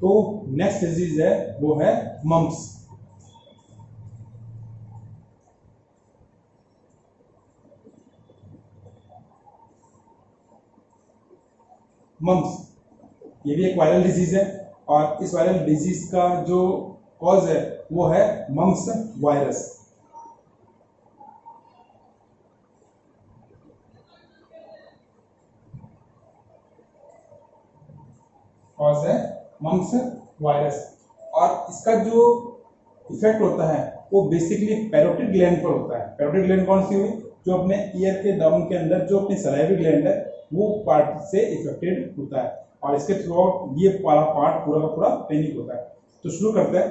तो next disease है वो है मम्प्स। मम्प्स ये भी एक वायरल डिजीज है और इस वायरल डिजीज का जो कॉज है वो है मम्प्स वायरस। कॉज है मम्प्स वायरस। और इसका जो इफेक्ट होता है वो बेसिकली पैरोटिड ग्लैंड पर होता है। पैरोटिड ग्लैंड कौन सी हुई? जो अपने ईयर के डाउन के अंदर जो अपनी सलाइवरी ग्लैंड है वो पार्ट से इफेक्टेड होता है और इसके थ्रू आउट ये वाला पार्ट पूरा का पूरा पेनिक होता है। तो शुरू करते हैं।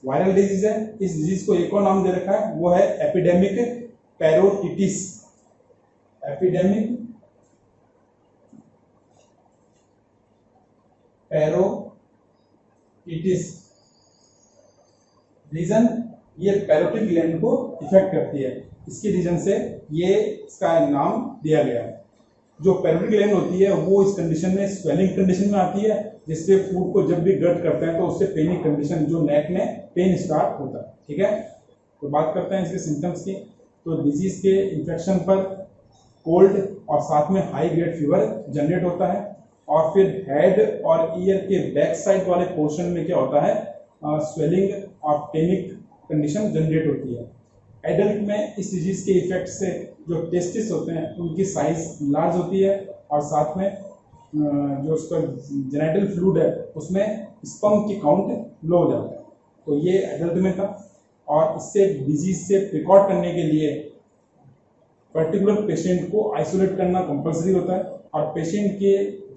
वायरल डिजीज है, इस डिजीज को एक और नाम दे रखा है वो है एपिडेमिक पैरोटिटिस। एपिडेमिक पैरोटिटिस। रीजन ये पैरोटिड ग्लैंड को इफेक्ट करती है, इसकी रीजन से ये इसका नाम दिया गया है। जो पैरोटिड ग्लैंड होती है वो इस कंडीशन में स्वेलिंग कंडीशन में आती है, जिससे फूड को जब भी गट करते हैं तो उससे पेनिक कंडीशन जो नेक में पेन स्टार्ट होता है। ठीक है, तो बात करते हैं इसके सिम्टम्स की। तो डिजीज के इन्फेक्शन पर कोल्ड और साथ में हाई ग्रेड फीवर जनरेट होता है और फिर हेड और ईयर के बैक साइड वाले पोर्शन में क्या होता है, स्वेलिंग और पेनिक कंडीशन जनरेट होती है। एडल्ट में इस डिजीज के इफेक्ट से जो टेस्टिस होते हैं उनकी साइज लार्ज होती है और साथ में जो उसका जेनेटल फ्लूइड है उसमें स्पर्म की काउंट लो हो जाता है। तो ये एडल्ट में था और इससे डिजीज से प्रिकॉट करने के लिए पर्टिकुलर पेशेंट को आइसोलेट करना कंपलसरी होता है और पेशेंट के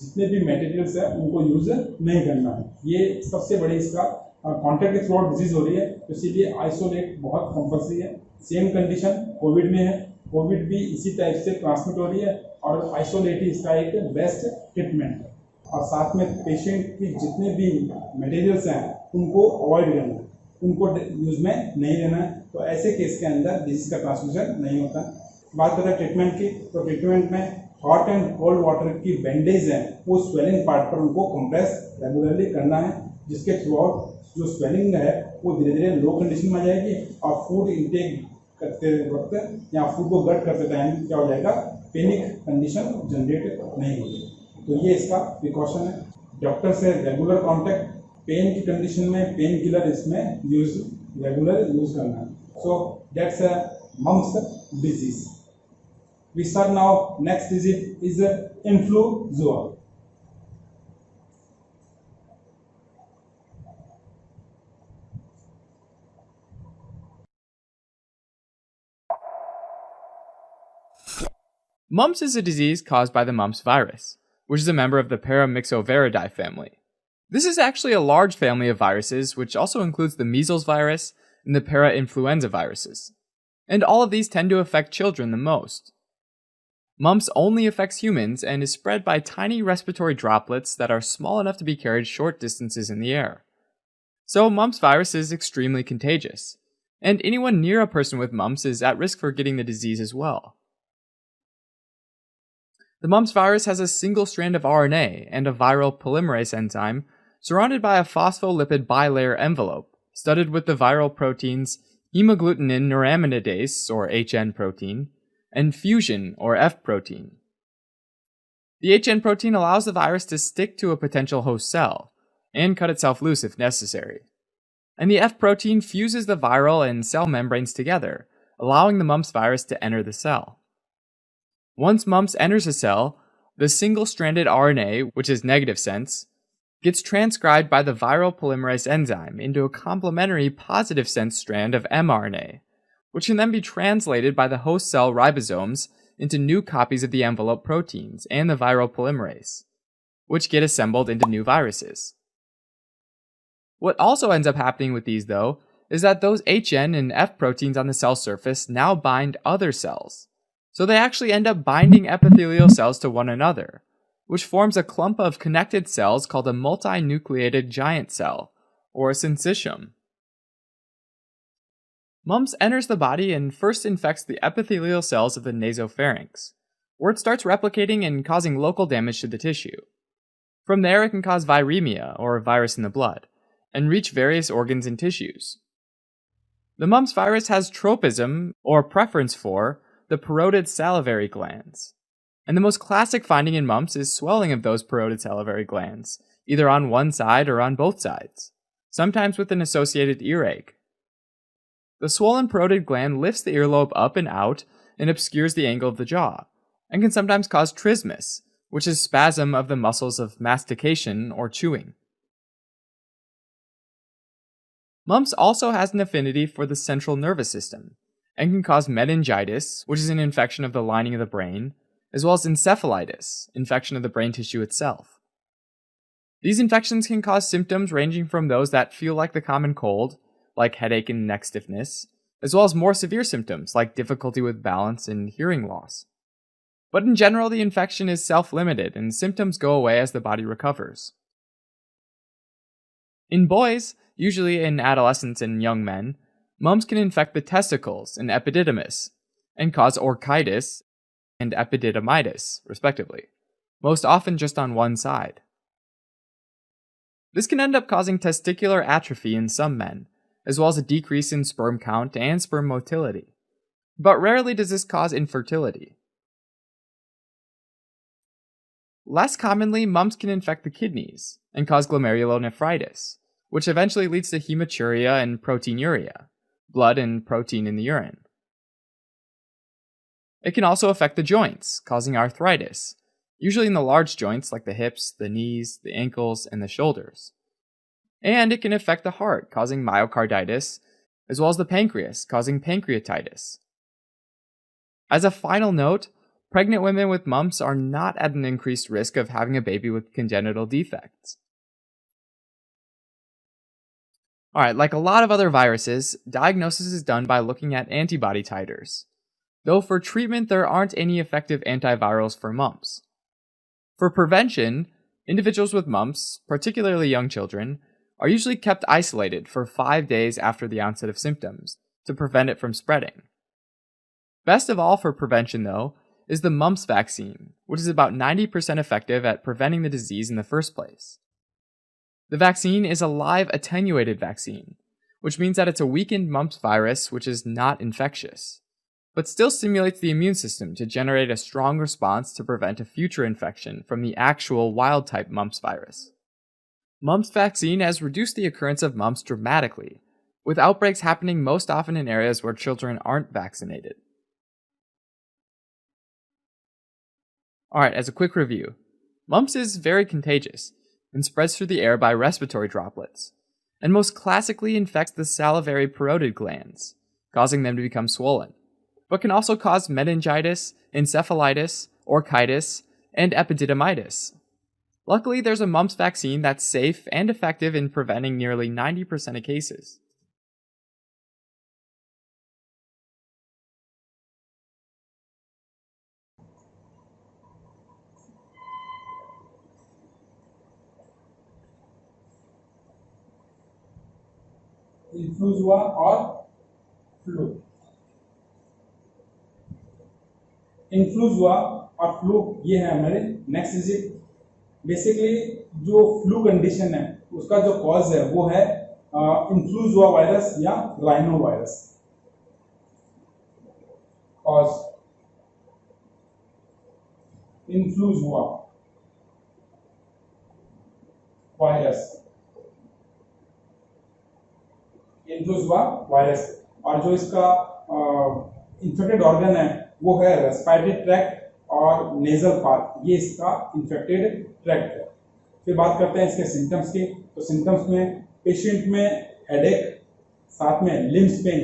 जितने भी मटेरियल्स है उनको यूज नहीं करना है। ये सबसे बड़ी इसका कॉन्टैक्ट के थ्रू आउट डिजीज हो रही है, तो इसीलिए आइसोलेट बहुत कंपलसरी है। सेम कंडीशन कोविड में है, कोविड भी इसी टाइप से ट्रांसमिट हो रही है और आइसोलेट ही इसका एक बेस्ट ट्रीटमेंट है। और साथ में पेशेंट की जितने भी मटेरियल्स हैं उनको अवॉइड करना है, उनको यूज में नहीं लेना है। तो ऐसे केस के अंदर डिजीज का ट्रांसमिशन नहीं होता। बात करें ट्रीटमेंट की, तो ट्रीटमेंट में हॉट एंड कोल्ड वाटर की बैंडेज है वो स्वेलिंग पार्ट पर उनको कंप्रेस रेगुलरली करना है, जिसके थ्रू आउट जो स्वेलिंग है वो धीरे धीरे लो कंडीशन में आ जाएगी और फूड इंटेक करते वक्त या फूड को गट करते टाइम क्या हो जाएगा, पेनिक कंडीशन जनरेट नहीं होगी। तो ये इसका प्रिकॉशन है। डॉक्टर से रेगुलर कांटेक्ट, पेन की कंडीशन में पेन किलर इसमें रेगुलर यूज करना है। So that's a mumps disease. We start now. Next disease is influenza. Mumps is a disease caused by the mumps virus, which is a member of the Paramyxoviridae family. This is actually a large family of viruses, which also includes the measles virus and the parainfluenza viruses. And all of these tend to affect children the most. Mumps only affects humans and is spread by tiny respiratory droplets that are small enough to be carried short distances in the air. So mumps virus is extremely contagious, and anyone near a person with mumps is at risk for getting the disease as well. The mumps virus has a single strand of RNA and a viral polymerase enzyme surrounded by a phospholipid bilayer envelope, studded with the viral proteins hemagglutinin neuraminidase, or HN protein, and fusion, or F protein. The HN protein allows the virus to stick to a potential host cell, and cut itself loose if necessary. And the F protein fuses the viral and cell membranes together, allowing the mumps virus to enter the cell. Once mumps enters a cell, the single-stranded RNA, which is negative sense, gets transcribed by the viral polymerase enzyme into a complementary positive sense strand of mRNA, which can then be translated by the host cell ribosomes into new copies of the envelope proteins and the viral polymerase, which get assembled into new viruses. What also ends up happening with these, though, is that those HN and F proteins on the cell surface now bind other cells. So they actually end up binding epithelial cells to one another, which forms a clump of connected cells called a multinucleated giant cell, or a syncytium. Mumps enters the body and first infects the epithelial cells of the nasopharynx, where it starts replicating and causing local damage to the tissue. From there, it can cause viremia, or a virus in the blood, and reach various organs and tissues. The mumps virus has tropism, or preference for, the parotid salivary glands. And the most classic finding in mumps is swelling of those parotid salivary glands, either on one side or on both sides, sometimes with an associated earache. The swollen parotid gland lifts the earlobe up and out and obscures the angle of the jaw, and can sometimes cause trismus, which is spasm of the muscles of mastication or chewing. Mumps also has an affinity for the central nervous system, and can cause meningitis, which is an infection of the lining of the brain, as well as encephalitis, infection of the brain tissue itself. These infections can cause symptoms ranging from those that feel like the common cold, like headache and neck stiffness, as well as more severe symptoms like difficulty with balance and hearing loss. But in general, the infection is self-limited and symptoms go away as the body recovers. In boys, usually in adolescents and young men, mumps can infect the testicles and epididymis, and cause orchitis and epididymitis, respectively, most often just on one side. This can end up causing testicular atrophy in some men, as well as a decrease in sperm count and sperm motility. But rarely does this cause infertility. Less commonly, mumps can infect the kidneys and cause glomerulonephritis, which eventually leads to hematuria and proteinuria, blood and protein in the urine. It can also affect the joints, causing arthritis, usually in the large joints like the hips, the knees, the ankles, and the shoulders. And it can affect the heart, causing myocarditis, as well as the pancreas, causing pancreatitis. As a final note, pregnant women with mumps are not at an increased risk of having a baby with congenital defects. Alright, like a lot of other viruses, diagnosis is done by looking at antibody titers, though for treatment there aren't any effective antivirals for mumps. For prevention, individuals with mumps, particularly young children, are usually kept isolated for 5 days after the onset of symptoms to prevent it from spreading. Best of all for prevention, though, is the mumps vaccine, which is about 90% effective at preventing the disease in the first place. The vaccine is a live attenuated vaccine, which means that it's a weakened mumps virus which is not infectious, but still stimulates the immune system to generate a strong response to prevent a future infection from the actual wild-type mumps virus. Mumps vaccine has reduced the occurrence of mumps dramatically, with outbreaks happening most often in areas where children aren't vaccinated. Alright, as a quick review, mumps is very contagious and spreads through the air by respiratory droplets, and most classically infects the salivary parotid glands, causing them to become swollen, but can also cause meningitis, encephalitis, orchitis, and epididymitis. Luckily, there's a mumps vaccine that's safe and effective in preventing nearly 90% of cases. Influenza और flu. Influenza और flu ये है हमारे next disease. Basically जो flu condition है उसका जो cause है वो है इन्फ्लुएंजा वायरस या rhino virus. Cause influenza virus, influenza virus, और जो इसका इन्फेक्टेड ऑर्गन है वो है रेस्पिरेटरी ट्रैक्ट और नेजल पार्ट, ये इसका इन्फेक्टेड ट्रैक्ट है। फिर बात करते हैं इसके सिम्टम्स की। तो सिम्टम्स में पेशेंट में हेडेक, साथ में limbs pain,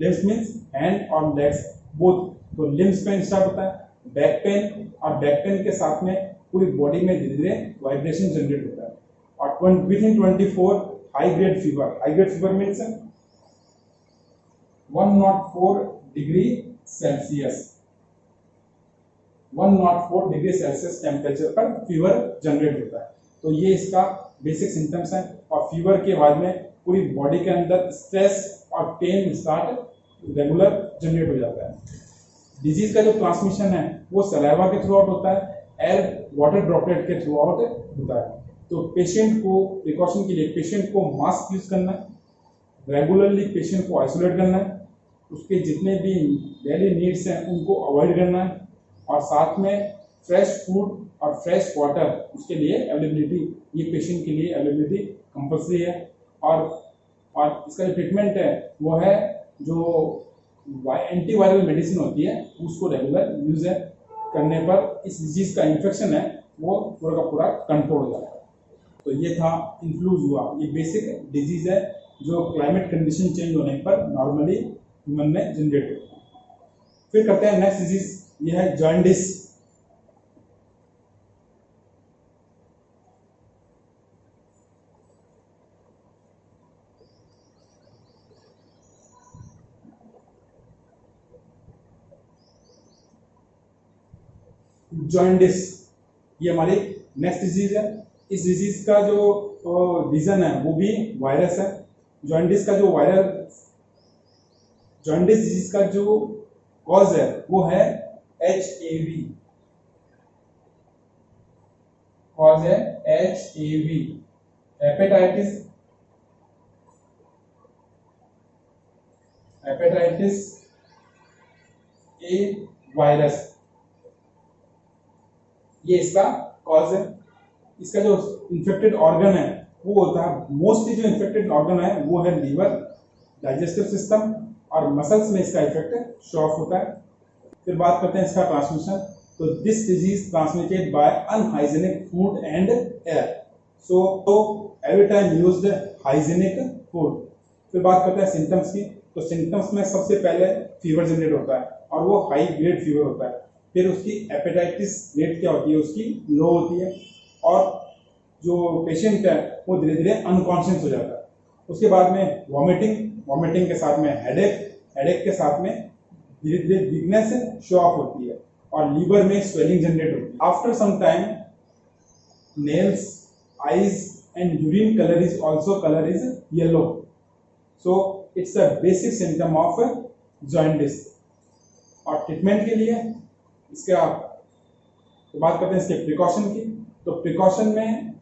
limbs means hand और लेग्स बोथ। तो लिम्स पेन स्टार्ट होता है, बैक पेन, और बैक पेन के साथ में पूरी बॉडी में धीरे धीरे वाइब्रेशन जनरेट होता है। और within 24 high grade fever, high grade fever means 104 degree Celsius, 104 degree Celsius temperature पर फीवर जनरेट होता है। तो ये इसका बेसिक सिम्टम्स है। और फीवर के बाद में पूरी बॉडी के अंदर स्ट्रेस और पेन स्टार्ट रेगुलर जनरेट हो जाता है। डिजीज का जो ट्रांसमिशन है वो सलाइवा के थ्रू आउट होता है, एयर वाटर ड्रॉपलेट के थ्रू आउट होता है। तो पेशेंट को प्रिकॉशन के लिए पेशेंट को मास्क यूज करना है, रेगुलरली पेशेंट को आइसोलेट करना है, उसके जितने भी डेली नीड्स हैं उनको अवॉइड करना है, और साथ में फ्रेश फूड और फ्रेश वाटर उसके लिए अवेलेबिलिटी, ये पेशेंट के लिए अवेलेबिलिटी कंपल्सरी है। और इसका जो ट्रीटमेंट है वो है जो एंटीवायरल मेडिसिन होती है उसको रेगुलर यूज है करने पर इस डिजीज का इन्फेक्शन है वो पूरा का पूरा कंट्रोल हो जाता है। तो ये था इन्फ्लूएंजा, ये बेसिक डिजीज है जो क्लाइमेट कंडीशन चेंज होने पर नॉर्मली ह्यूमन में जनरेट होता है। फिर करते हैं नेक्स्ट डिजीज, ये है जॉन्डिस। जॉन्डिस ये हमारी नेक्स्ट डिजीज है। इस डिजीज का जो रीजन है वो भी वायरस है। जॉन्डिस का जो जॉन्डिस डिजीज का जो कॉज है वो है HAV, कॉज है HAV, हेपेटाइटिस ए वायरस, ये इसका कॉज है। इसका जो इन्फेक्टेड ऑर्गन है वो होता है, मोस्टली जो इन्फेक्टेड ऑर्गन है वो है लीवर, डाइजेस्टिव सिस्टम और मसल्स में इसका इफेक्ट शो ऑफ होता है। फिर बात करते हैं इसका ट्रांसमिशन। तो this disease transmitted by unhygienic food and air, so every time used hygienic food. फिर बात करते हैं सिम्टम्स की। तो सिम्टम्स में सबसे पहले फीवर जनरेट होता है और वो हाई ग्रेड फीवर होता है। फिर उसकी हेपेटाइटिस रेट क्या होती है, उसकी लो होती है, और जो पेशेंट है वो धीरे धीरे अनकॉन्शियस हो जाता है। उसके बाद में वॉमिटिंग के साथ में हेडेक के साथ में धीरे धीरे वीकनेस शो ऑफ होती है, और लीवर में स्वेलिंग जनरेट होती है। After some time nails, eyes and urine colour is yellow. So it's a basic symptom of jaundice. और ट्रीटमेंट के लिए इसका तो बात करते हैं इसके प्रिकॉशन की। तो प्रिकॉशन में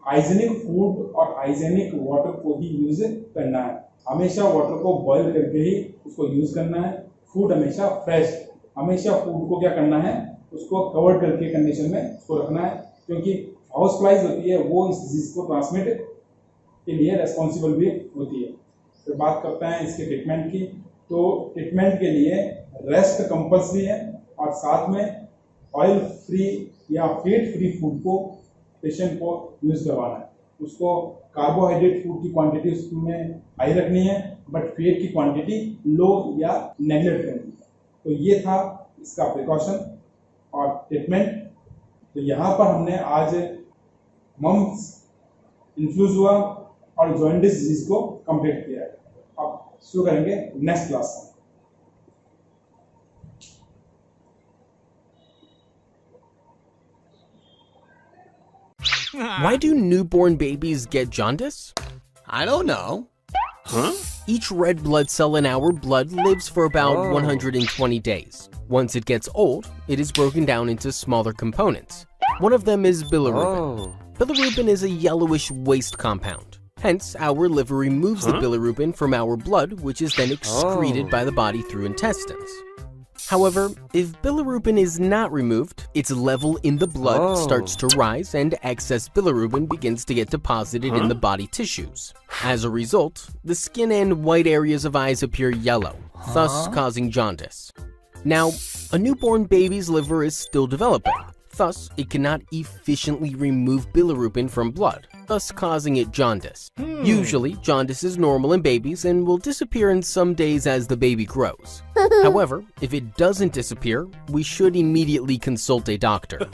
हाइजीनिक फूड और हाइजीनिक वाटर को ही यूज करना है। हमेशा वाटर को बॉईल करके ही उसको यूज करना है। फूड हमेशा फ्रेश, हमेशा फूड को क्या करना है, उसको कवर्ड करके कंडीशन में उसको रखना है, क्योंकि हाउस फ्लाइज होती है वो इस डिजीज को ट्रांसमिट के लिए रेस्पॉन्सिबल भी होती है। फिर बात करते हैं इसके ट्रीटमेंट की। तो ट्रीटमेंट के लिए रेस्ट कंपल्सरी है, और साथ में ऑयल फ्री या फैट फ्री फूड को पेशेंट को यूज करवाना है। उसको कार्बोहाइड्रेट फूड की क्वांटिटी उसमें हाई रखनी है, बट फैट की क्वांटिटी लो या नेगलेक्ट करनी है। तो ये था इसका प्रिकॉशन और ट्रीटमेंट। तो यहाँ पर हमने आज मम्प्स, इन्फ्लूएंजा और जॉन्डिस डिजीज को कंप्लीट किया है। अब शुरू करेंगे नेक्स्ट क्लास में। Why do newborn babies get jaundice? I don't know. Huh? Each red blood cell in our blood lives for about 120 days. Once it gets old, it is broken down into smaller components. One of them is bilirubin. Bilirubin is a yellowish waste compound. Hence, our liver removes the bilirubin from our blood, which is then excreted by the body through intestines. However, if bilirubin is not removed, its level in the blood starts to rise and excess bilirubin begins to get deposited in the body tissues. As a result, the skin and white areas of eyes appear yellow, thus causing jaundice. Now, a newborn baby's liver is still developing. Thus, it cannot efficiently remove bilirubin from blood, thus causing it jaundice. Usually, jaundice is normal in babies and will disappear in some days as the baby grows. However, if it doesn't disappear, we should immediately consult a doctor.